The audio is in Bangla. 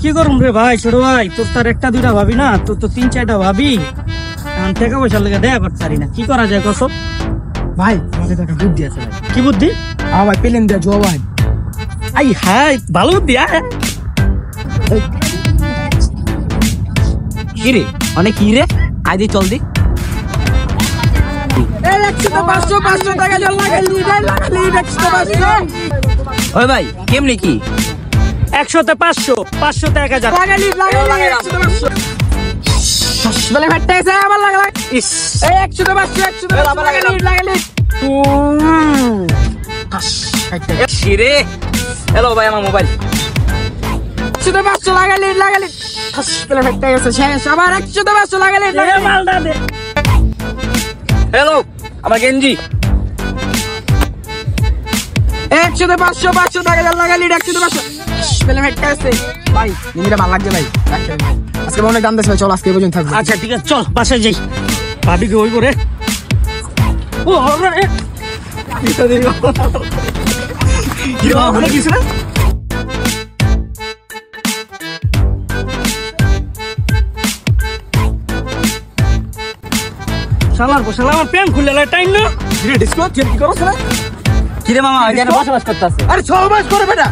কি করুম রে ভাই, ছোট ভাই, তোর তার একটা দুইটা ভাবি না, তোর তো তিন চারটা ভাবি। টাকা পয়সার লেগে দেয়া করতে পারি না, কি করা যায় কসব? ভাই আমাদের একটা বুদ্ধি আছে ভাই। কি বুদ্ধি? ভাই পেলেন দেয়া জোয়া ভাই। আই হাই, ভালো বুদ্ধি। কি রে অনেক কি রে, আই দি চল দি। 500 টাকা জল লাগালি 100 ওই ভাই কেমনি কি? 100তে 500, 500তে 1000 লাগালি 100 বলে ফাটতে আছে আবার লাগা। ইস, এই 100 আবার লাগালি। কি রে? হ্যালো ভাই, আমার মোবাইল 100 লাগালি বলে ফাটতে গেছে শেষ। আবার 100 লাগালি এ মালটা দে। হ্যালো আমার গেঞ্জি 500 টাকা জল লাগালি 100 বলে ফাটতে গেছে। ভাই নিমিরা ভালো লাগছে ভাই। আজকে অনেক দাম দিয়েছে ভাই, চল আজকে এই পর্যন্ত থাকবে। আচ্ছা ঠিক আছে, চল বাসায় যাই। ভাবি কি ওই করে ও রে কি রে মনে কিছু না। শালার বসালা আমার প্যান্ট খুলে টাইম না। ডিসকাউন্ট কি করছ না? কি রে মামা, এখানে বসবাস করতেছে? আরে 6 মাস করে বেটা।